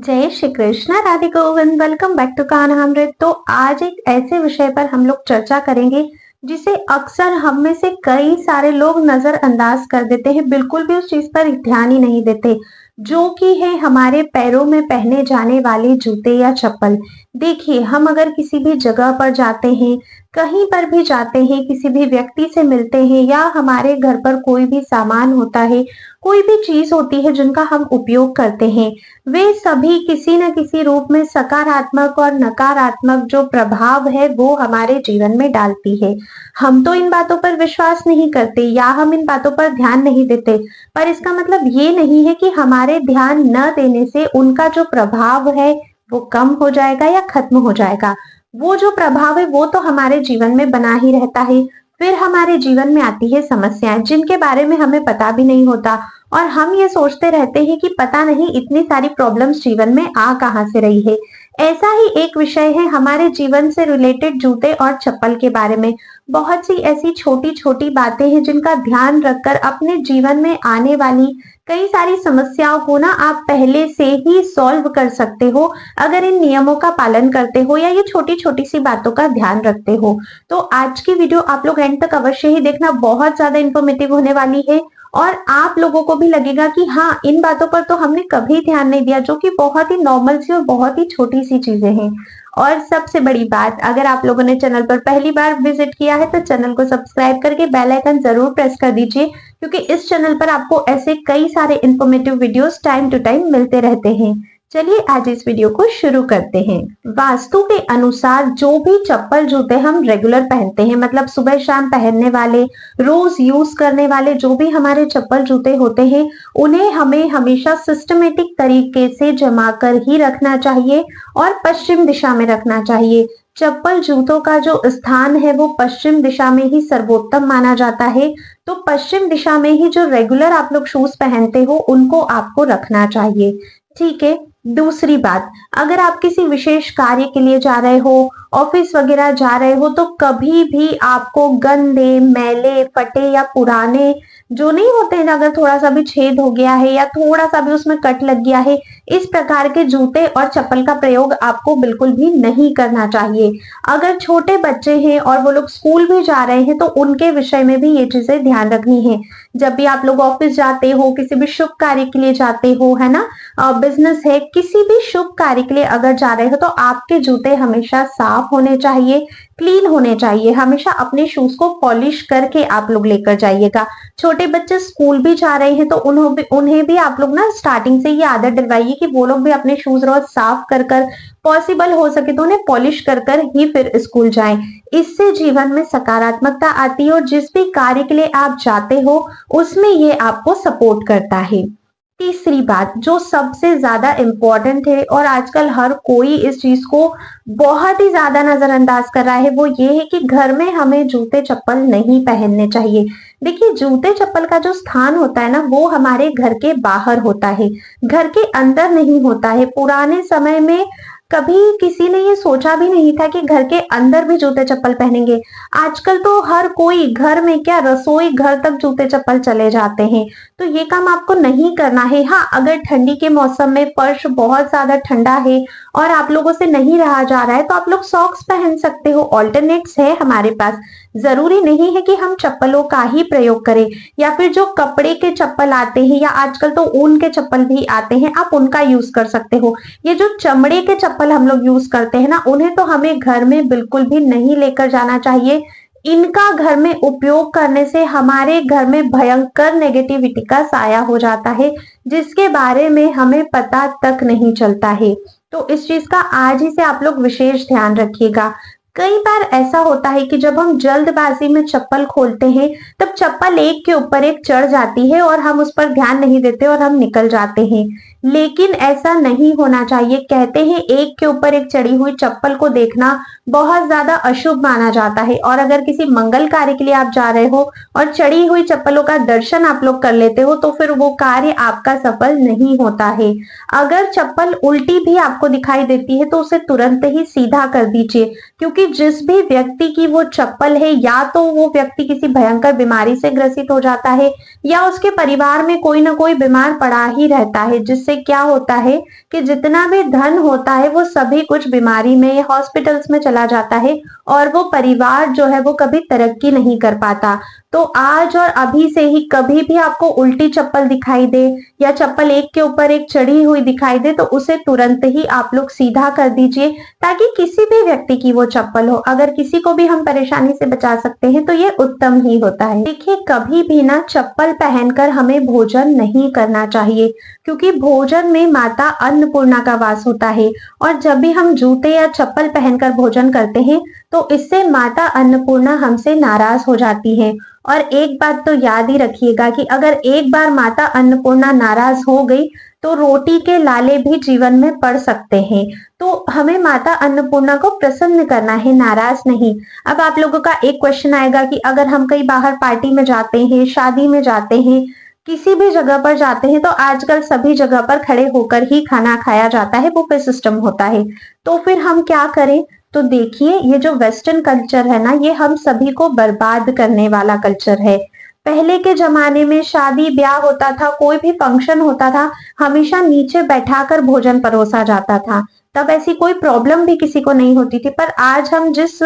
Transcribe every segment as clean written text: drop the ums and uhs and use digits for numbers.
जय Shri Krishna, Radhe Govind. Welcome back to Kanhamrit. तो आज एक ऐसे विषय पर हम लोग चर्चा करेंगे जिसे अक्सर हम में से कई सारे लोग नजरअंदाज कर देते हैं, बिल्कुल भी उस चीज पर ध्यान ही नहीं देते, जो कि है हमारे पैरों में पहने जाने वाले जूते या चप्पल। देखिए, हम अगर किसी भी जगह पर जाते हैं, कहीं पर भी जाते हैं, किसी भी व्यक्ति से मिलते हैं या हमारे घर पर कोई भी सामान होता है, कोई भी चीज होती है जिनका हम उपयोग करते हैं, वे सभी किसी न किसी रूप में सकारात्मक और नकारात्मक जो प्रभाव है वो हमारे जीवन में डालती है। हम तो इन बातों पर विश्वास नहीं करते या हम इन बातों पर ध्यान नहीं देते, पर इसका मतलब ये नहीं है कि हमारे ध्यान न देने से उनका जो प्रभाव है वो कम हो जाएगा या खत्म हो जाएगा। वो जो प्रभाव है वो तो हमारे जीवन में बना ही रहता है। फिर हमारे जीवन में आती है समस्याएं जिनके बारे में हमें पता भी नहीं होता, और हम ये सोचते रहते हैं कि पता नहीं इतनी सारी प्रॉब्लम्स जीवन में आ कहां से रही है। ऐसा ही एक विषय है हमारे जीवन से रिलेटेड जूते और चप्पल के बारे में। बहुत सी ऐसी छोटी छोटी बातें हैं जिनका ध्यान रखकर अपने जीवन में आने वाली कई सारी समस्याओं को ना आप पहले से ही सॉल्व कर सकते हो, अगर इन नियमों का पालन करते हो या ये छोटी छोटी सी बातों का ध्यान रखते हो। तो आज की वीडियो आप लोग एंड तक अवश्य ही देखना, बहुत ज्यादा इंफॉर्मेटिव होने वाली है और आप लोगों को भी लगेगा कि हाँ, इन बातों पर तो हमने कभी ध्यान नहीं दिया, जो कि बहुत ही नॉर्मल सी और बहुत ही छोटी सी चीजें हैं। और सबसे बड़ी बात, अगर आप लोगों ने चैनल पर पहली बार विजिट किया है तो चैनल को सब्सक्राइब करके बेल आइकन जरूर प्रेस कर दीजिए, क्योंकि इस चैनल पर आपको ऐसे कई सारे informative videos time to time मिलते रहते हैं। चलिए आज इस वीडियो को शुरू करते हैं। वास्तु के अनुसार जो भी चप्पल जूते हम रेगुलर पहनते हैं, मतलब सुबह शाम पहनने वाले, रोज यूज करने वाले जो भी हमारे चप्पल जूते होते हैं, उन्हें हमें हमेशा सिस्टमेटिक तरीके से जमा कर ही रखना चाहिए और पश्चिम दिशा में रखना चाहिए। चप्पल जूतों का जो स्थान है वो पश्चिम दिशा में ही सर्वोत्तम माना जाता है। तो पश्चिम दिशा में ही जो रेगुलर आप लोग शूज पहनते हो उनको आपको रखना चाहिए। ठीक है। दूसरी बात, अगर आप किसी विशेष कार्य के लिए जा रहे हो, ऑफिस वगैरह जा रहे हो, तो कभी भी आपको गंदे, मैले, फटे या पुराने जो नहीं होते हैं, अगर थोड़ा सा भी छेद हो गया है या थोड़ा सा भी उसमें कट लग गया है, इस प्रकार के जूते और चप्पल का प्रयोग आपको बिल्कुल भी नहीं करना चाहिए। अगर छोटे बच्चे हैं और वो लोग स्कूल भी जा रहे हैं तो उनके विषय में भी ये चीजें ध्यान रखनी है। जब भी आप लोग ऑफिस जाते हो, किसी भी शुभ कार्य के लिए जाते हो, है ना, बिजनेस है, किसी भी शुभ कार्य के लिए अगर जा रहे हो तो आपके जूते हमेशा साफ होने चाहिए, क्लीन होने चाहिए। हमेशा अपने शूज को पॉलिश करके आप लोग लेकर जाइएगा। छोटे बच्चे स्कूल भी जा रहे हैं तो उन्हें भी आप लोग ना स्टार्टिंग से ये आदत डलवाइए कि वो लोग भी अपने शूज रोज साफ कर कर, पॉसिबल हो सके तो उन्हें पॉलिश कर कर ही फिर स्कूल जाएं। इससे जीवन में सकारात्मकता आती है और जिस भी कार्य के लिए आप जाते हो उसमें ये आपको सपोर्ट करता है। तीसरी बात जो सबसे ज्यादा इंपॉर्टेंट है और आजकल हर कोई इस चीज को बहुत ही ज्यादा नजरअंदाज कर रहा है, वो ये है कि घर में हमें जूते चप्पल नहीं पहनने चाहिए। देखिए, जूते चप्पल का जो स्थान होता है ना वो हमारे घर के बाहर होता है, घर के अंदर नहीं होता है। पुराने समय में कभी किसी ने ये सोचा भी नहीं था कि घर के अंदर भी जूते चप्पल पहनेंगे। आजकल तो हर कोई घर में क्या, रसोई घर तक जूते चप्पल चले जाते हैं। तो ये काम आपको नहीं करना है। हाँ, अगर ठंडी के मौसम में फर्श बहुत ज्यादा ठंडा है और आप लोगों से नहीं रहा जा रहा है तो आप लोग सॉक्स पहन सकते हो, ऑल्टरनेट्स है हमारे पास। जरूरी नहीं है कि हम चप्पलों का ही प्रयोग करें, या फिर जो कपड़े के चप्पल आते हैं या आजकल तो ऊन के चप्पल भी आते हैं, आप उनका यूज कर सकते हो। ये जो चमड़े के चप्पल हम लोग यूज करते हैं ना, उन्हें तो हमें घर में बिल्कुल भी नहीं लेकर जाना चाहिए। इनका घर में उपयोग करने से हमारे घर में भयंकर नेगेटिविटी का साया हो जाता है, जिसके बारे में हमें पता तक नहीं चलता है। तो इस चीज का आज ही से आप लोग विशेष ध्यान रखिएगा। कई बार ऐसा होता है कि जब हम जल्दबाजी में चप्पल खोलते हैं तब चप्पल एक के ऊपर एक चढ़ जाती है और हम उस पर ध्यान नहीं देते और हम निकल जाते हैं, लेकिन ऐसा नहीं होना चाहिए। कहते हैं एक के ऊपर एक चढ़ी हुई चप्पल को देखना बहुत ज्यादा अशुभ माना जाता है, और अगर किसी मंगल कार्य के लिए आप जा रहे हो और चढ़ी हुई चप्पलों का दर्शन आप लोग कर लेते हो तो फिर वो कार्य आपका सफल नहीं होता है। अगर चप्पल उल्टी भी आपको दिखाई देती है तो उसे तुरंत ही सीधा कर दीजिए। क्योंकि जिस भी व्यक्ति की वो चप्पल है, या तो वो व्यक्ति किसी भयंकर बीमारी से ग्रसित हो जाता है या उसके परिवार में कोई ना कोई बीमार पड़ा ही रहता है, जिससे क्या होता है कि जितना भी धन होता है वो सभी कुछ बीमारी में या हॉस्पिटल्स में चला जाता है और वो परिवार जो है वो कभी तरक्की नहीं कर पाता। तो आज और अभी से ही कभी भी आपको उल्टी चप्पल दिखाई दे या चप्पल एक के ऊपर एक चढ़ी हुई दिखाई दे तो उसे तुरंत ही आप लोग सीधा कर दीजिए, ताकि किसी भी व्यक्ति की वो चप्पल हो, अगर किसी को भी हम परेशानी से बचा सकते हैं तो ये उत्तम ही होता है। देखिए, कभी भी ना चप्पल पहनकर हमें भोजन नहीं करना चाहिए, क्योंकि भोजन में माता अन्नपूर्णा का वास होता है और जब भी हम जूते या चप्पल पहनकर भोजन करते हैं तो इससे माता अन्नपूर्णा हमसे नाराज हो जाती है। और एक बात तो याद ही रखिएगा कि अगर एक बार माता अन्नपूर्णा नाराज हो गई तो रोटी के लाले भी जीवन में पड़ सकते हैं। तो हमें माता अन्नपूर्णा को प्रसन्न करना है, नाराज नहीं। अब आप लोगों का एक क्वेश्चन आएगा कि अगर हम कहीं बाहर पार्टी में जाते हैं, शादी में जाते हैं, किसी भी जगह पर जाते हैं तो आजकल सभी जगह पर खड़े होकर ही खाना खाया जाता है, बुफे सिस्टम होता है। तो फिर हम क्या करें? तो देखिए, ये जो वेस्टर्न कल्चर है ना, ये हम सभी को बर्बाद करने वाला कल्चर है। पहले के जमाने में शादी ब्याह होता था, कोई भी फंक्शन होता था, हमेशा नीचे बैठाकर भोजन परोसा जाता था। तब ऐसी कोई प्रॉब्लम भी किसी को नहीं होती थी। पर आज हम जिस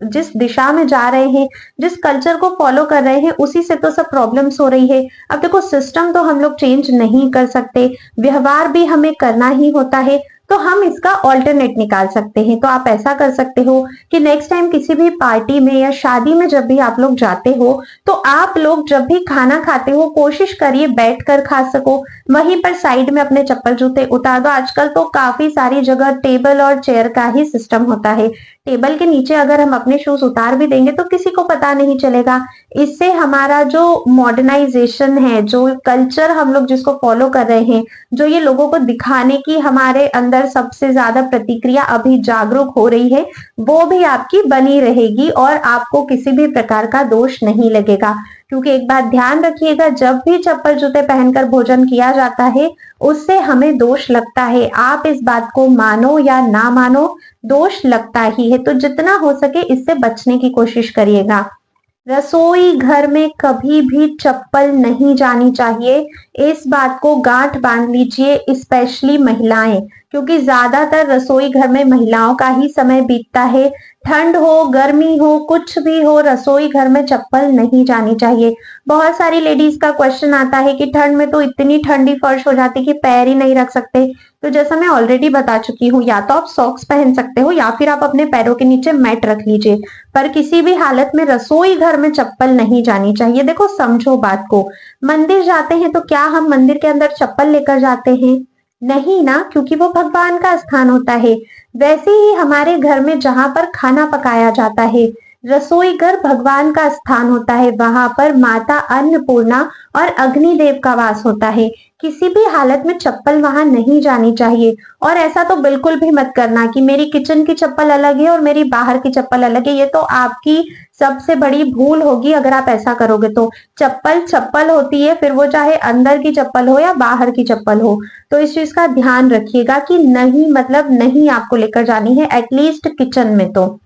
जिस दिशा में जा रहे हैं, जिस कल्चर को फॉलो कर रहे हैं, उसी से तो सब प्रॉब्लम्स हो रही है। अब देखो, सिस्टम तो हम लोग चेंज नहीं कर सकते, व्यवहार भी हमें करना ही होता है, तो हम इसका ऑल्टरनेट निकाल सकते हैं। तो आप ऐसा कर सकते हो कि नेक्स्ट टाइम किसी भी पार्टी में या शादी में जब भी आप लोग जाते हो तो आप लोग जब भी खाना खाते हो कोशिश करिए बैठकर खा सको, वहीं पर साइड में अपने चप्पल जूते उतार दो। आजकल तो काफी सारी जगह टेबल और चेयर का ही सिस्टम होता है, टेबल के नीचे अगर हम अपने शूज उतार भी देंगे तो किसी को पता नहीं चलेगा। इससे हमारा जो मॉडर्नाइजेशन है, जो कल्चर हम लोग जिसको फॉलो कर रहे हैं, जो ये लोगों को दिखाने की हमारे अंदर सबसे ज्यादा प्रतिक्रिया अभी जागरूक हो रही है, वो भी आपकी बनी रहेगी और आपको किसी भी प्रकार का दोष नहीं लगेगा। क्योंकि एक बात ध्यान रखिएगा, जब भी चप्पल जूते पहनकर भोजन किया जाता है उससे हमें दोष लगता है। आप इस बात को मानो या ना मानो, दोष लगता ही है। तो जितना हो सके इससे बचने की कोशिश करिएगा। रसोई घर में कभी भी चप्पल नहीं जानी चाहिए, इस बात को गांठ बांध लीजिए, स्पेशली महिलाएं, क्योंकि ज्यादातर रसोई घर में महिलाओं का ही समय बीतता है। ठंड हो, गर्मी हो, कुछ भी हो, रसोई घर में चप्पल नहीं जानी चाहिए। बहुत सारी लेडीज का क्वेश्चन आता है कि ठंड में तो इतनी ठंडी फर्श हो जाती है कि पैर ही नहीं रख सकते। तो जैसा मैं ऑलरेडी बता चुकी हूँ, या तो आप सॉक्स पहन सकते हो या फिर आप अपने पैरों के नीचे मैट रख लीजिए, पर किसी भी हालत में रसोई घर में चप्पल नहीं जानी चाहिए। देखो, समझो बात को, मंदिर जाते हैं तो क्या हम मंदिर के अंदर चप्पल लेकर जाते हैं? नहीं ना, क्योंकि वो भगवान का स्थान होता है। वैसे ही हमारे घर में जहां पर खाना पकाया जाता है, रसोई घर भगवान का स्थान होता है, वहां पर माता अन्नपूर्णा और अग्निदेव का वास होता है। किसी भी हालत में चप्पल वहां नहीं जानी चाहिए। और ऐसा तो बिल्कुल भी मत करना कि मेरी किचन की चप्पल अलग है और मेरी बाहर की चप्पल अलग है। ये तो आपकी सबसे बड़ी भूल होगी अगर आप ऐसा करोगे तो। चप्पल चप्पल होती है, फिर वो चाहे अंदर की चप्पल हो या बाहर की चप्पल हो। तो इस चीज का ध्यान रखिएगा कि नहीं, मतलब नहीं आपको लेकर जानी है, एटलीस्ट किचन में। तो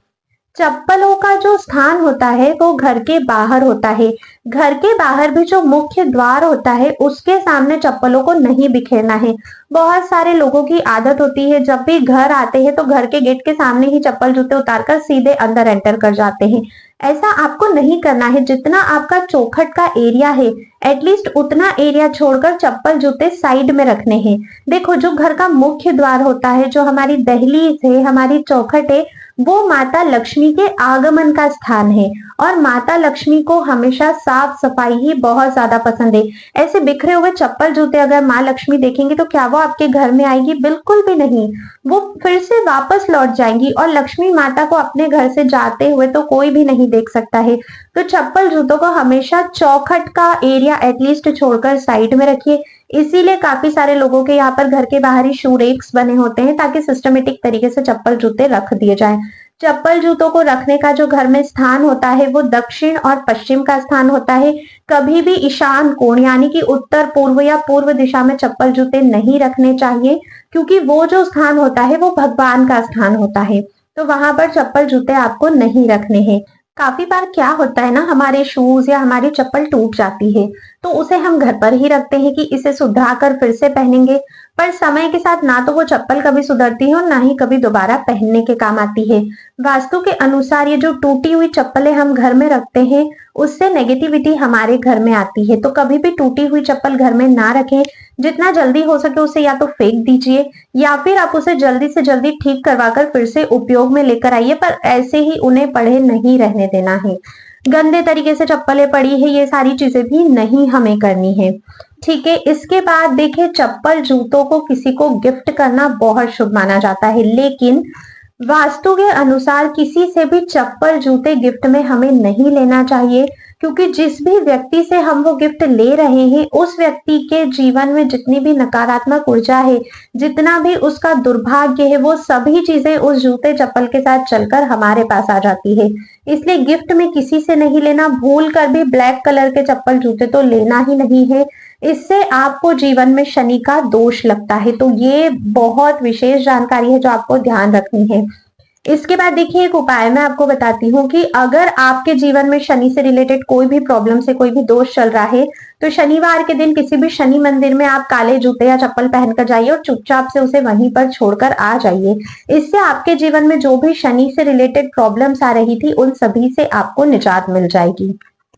चप्पलों का जो स्थान होता है वो घर के बाहर होता है। घर के बाहर भी जो मुख्य द्वार होता है उसके सामने चप्पलों को नहीं बिखेरना है। बहुत सारे लोगों की आदत होती है, जब भी घर आते हैं तो घर के गेट के सामने ही चप्पल जूते उतारकर सीधे अंदर एंटर कर जाते हैं। ऐसा आपको नहीं करना है। जितना आपका चौखट का एरिया है, एटलीस्ट उतना एरिया छोड़कर चप्पल जूते साइड में रखने हैं। देखो, जो घर का मुख्य द्वार होता है, जो हमारी दहलीज है, हमारी चौखट है, वो माता लक्ष्मी के आगमन का स्थान है और माता लक्ष्मी को हमेशा साफ सफाई ही बहुत ज्यादा पसंद है। ऐसे बिखरे हुए चप्पल जूते अगर माँ लक्ष्मी देखेंगी तो क्या वो आपके घर में आएगी? बिल्कुल भी नहीं। वो फिर से वापस लौट जाएंगी और लक्ष्मी माता को अपने घर से जाते हुए तो कोई भी नहीं देख सकता है। तो चप्पल जूतों को हमेशा चौखट का एरिया एटलीस्ट छोड़कर साइड में रखिए। इसीलिए काफी सारे लोगों के यहाँ पर घर के बाहर ही शू रेक्स बने होते हैं ताकि सिस्टमेटिक तरीके से चप्पल जूते रख दिए जाएं। चप्पल जूतों को रखने का जो घर में स्थान होता है वो दक्षिण और पश्चिम का स्थान होता है। कभी भी ईशान कोण यानी कि उत्तर पूर्व या पूर्व दिशा में चप्पल जूते नहीं रखने चाहिए, क्योंकि वो जो स्थान होता है वो भगवान का स्थान होता है। तो वहां पर चप्पल जूते आपको नहीं रखने हैं। काफी बार क्या होता है ना, हमारे शूज या हमारी चप्पल टूट जाती है, तो उसे हम घर पर ही रखते हैं कि इसे सुधरा कर फिर से पहनेंगे। पर समय के साथ ना तो वो चप्पल कभी सुधरती है और ना ही कभी दोबारा पहनने के काम आती है। वास्तु के अनुसार ये जो टूटी हुई चप्पलें हम घर में रखते हैं, उससे नेगेटिविटी हमारे घर में आती है। तो कभी भी टूटी हुई चप्पल घर में ना रखें। जितना जल्दी हो सके उसे या तो फेंक दीजिए या फिर आप उसे जल्दी से जल्दी ठीक करवाकर फिर से उपयोग में लेकर आइए, पर ऐसे ही उन्हें पड़े नहीं रहने देना है। गंदे तरीके से चप्पलें पड़ी है, ये सारी चीजें भी नहीं हमें करनी है। ठीक है, इसके बाद देखिए, चप्पल जूतों को किसी को गिफ्ट करना बहुत शुभ माना जाता है, लेकिन वास्तु के अनुसार किसी से भी चप्पल जूते गिफ्ट में हमें नहीं लेना चाहिए, क्योंकि जिस भी व्यक्ति से हम वो गिफ्ट ले रहे हैं, उस व्यक्ति के जीवन में जितनी भी नकारात्मक ऊर्जा है, जितना भी उसका दुर्भाग्य है, वो सभी चीजें उस जूते चप्पल के साथ चलकर हमारे पास आ जाती है। इसलिए गिफ्ट में किसी से नहीं लेना। भूल कर भी ब्लैक कलर के चप्पल जूते तो लेना ही नहीं है, इससे आपको जीवन में शनि का दोष लगता है। तो ये बहुत विशेष जानकारी है जो आपको ध्यान रखनी है। इसके बाद देखिए, एक उपाय मैं आपको बताती हूँ कि अगर आपके जीवन में शनि से रिलेटेड कोई भी प्रॉब्लम से कोई भी दोष चल रहा है, तो शनिवार के दिन किसी भी शनि मंदिर में आप काले जूते या चप्पल पहनकर जाइए और चुपचाप से उसे वहीं पर छोड़कर आ जाइए। इससे आपके जीवन में जो भी शनि से रिलेटेड प्रॉब्लम्स आ रही थी, उन सभी से आपको निजात मिल जाएगी।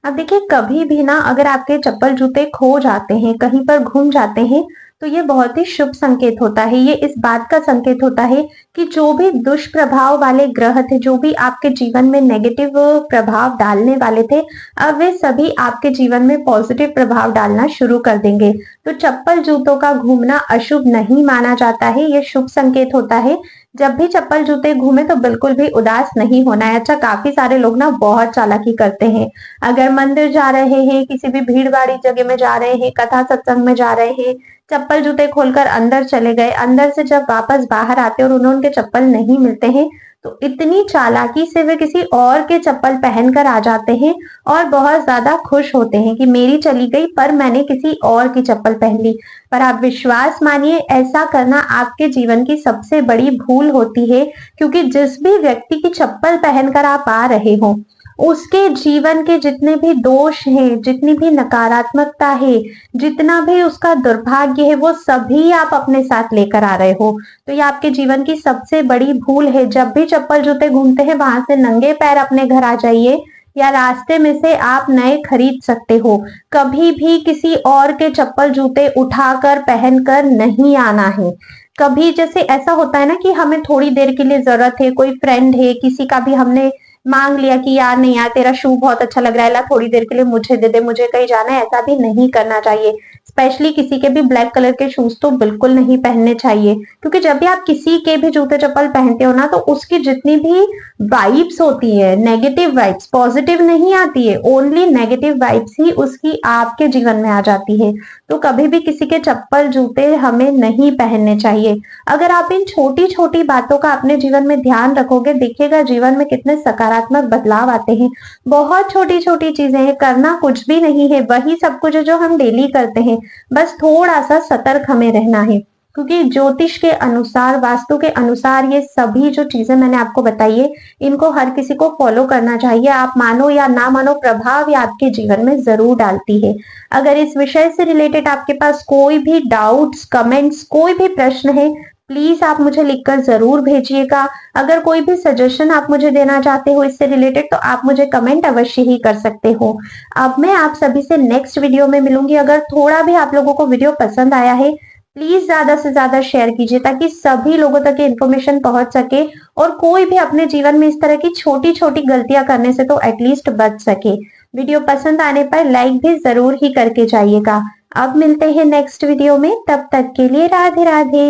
अब देखिए, कभी भी ना अगर आपके चप्पल जूते खो जाते हैं, कहीं पर गुम जाते हैं, तो ये बहुत ही शुभ संकेत होता है। ये इस बात का संकेत होता है कि जो भी दुष्प्रभाव वाले ग्रह थे, जो भी आपके जीवन में नेगेटिव प्रभाव डालने वाले थे, अब वे सभी आपके जीवन में पॉजिटिव प्रभाव डालना शुरू कर देंगे। तो चप्पल जूतों का घूमना अशुभ नहीं माना जाता है, ये शुभ संकेत होता है। जब भी चप्पल जूते घूमे तो बिल्कुल भी उदास नहीं होना है। अच्छा, काफी सारे लोग ना बहुत चालाकी करते हैं। अगर मंदिर जा रहे हैं, किसी भी भीड़ भाड़ी जगह में जा रहे हैं, कथा सत्संग में जा रहे हैं, चप्पल जूते खोलकर अंदर चले गए, अंदर से जब वापस बाहर आते और उन्हें उनके चप्पल नहीं मिलते हैं, तो इतनी चालाकी से वे किसी और के चप्पल पहनकर आ जाते हैं और बहुत ज्यादा खुश होते हैं कि मेरी चली गई पर मैंने किसी और की चप्पल पहन ली। पर आप विश्वास मानिए, ऐसा करना आपके जीवन की सबसे बड़ी भूल होती है, क्योंकि जिस भी व्यक्ति की चप्पल पहनकर आप आ रहे हो, उसके जीवन के जितने भी दोष हैं, जितनी भी नकारात्मकता है, जितना भी उसका दुर्भाग्य है, वो सभी आप अपने साथ लेकर आ रहे हो। तो ये आपके जीवन की सबसे बड़ी भूल है। जब भी चप्पल जूते घूमते हैं, वहां से नंगे पैर अपने घर आ जाइए या रास्ते में से आप नए खरीद सकते हो। कभी भी किसी और के चप्पल जूते उठाकर पहनकर नहीं आना है। कभी जैसे ऐसा होता है ना कि हमें थोड़ी देर के लिए जरूरत है, कोई फ्रेंड है, किसी का भी हमने मांग लिया कि यार नहीं यार, तेरा शू बहुत अच्छा लग रहा है, ला थोड़ी देर के लिए मुझे दे दे, मुझे कहीं जाना है, ऐसा भी नहीं करना चाहिए। स्पेशली किसी के भी ब्लैक कलर के शूज तो बिल्कुल नहीं पहनने चाहिए, क्योंकि जब भी आप किसी के भी जूते चप्पल पहनते हो ना, तो उसकी जितनी भी वाइब्स होती है, नेगेटिव वाइब्स, पॉजिटिव नहीं आती है, ओनली नेगेटिव वाइब्स ही उसकी आपके जीवन में आ जाती है। तो कभी भी किसी के चप्पल जूते हमें नहीं पहनने चाहिए। अगर आप इन छोटी छोटी बातों का अपने जीवन में ध्यान रखोगे, देखिएगा जीवन में कितने सकारात्मक बदलाव आते हैं। बहुत छोटी छोटी चीजें हैं, करना कुछ भी नहीं है, वही सब कुछ है जो हम डेली करते हैं। बस थोड़ा सा सतर्क हमें रहना है, क्योंकि ज्योतिष के अनुसार, वास्तु के अनुसार, ये सभी जो चीजें मैंने आपको बताई है, इनको हर किसी को फॉलो करना चाहिए। आप मानो या ना मानो, प्रभाव ये आपके जीवन में जरूर डालती है। अगर इस विषय से रिलेटेड आपके पास कोई भी डाउट्स, कमेंट्स, कोई भी प्रश्न है, प्लीज आप मुझे लिखकर जरूर भेजिएगा। अगर कोई भी सजेशन आप मुझे देना चाहते हो इससे रिलेटेड, तो आप मुझे कमेंट अवश्य ही कर सकते हो। अब मैं आप सभी से नेक्स्ट वीडियो में मिलूंगी। अगर थोड़ा भी आप लोगों को वीडियो पसंद आया है, प्लीज ज्यादा से ज्यादा शेयर कीजिए, ताकि सभी लोगों तक ये इन्फॉर्मेशन पहुंच सके और कोई भी अपने जीवन में इस तरह की छोटी छोटी गलतियां करने से तो एटलीस्ट बच सके। वीडियो पसंद आने पर लाइक भी जरूर ही करके जाइएगा। अब मिलते हैं नेक्स्ट वीडियो में, तब तक के लिए राधे राधे।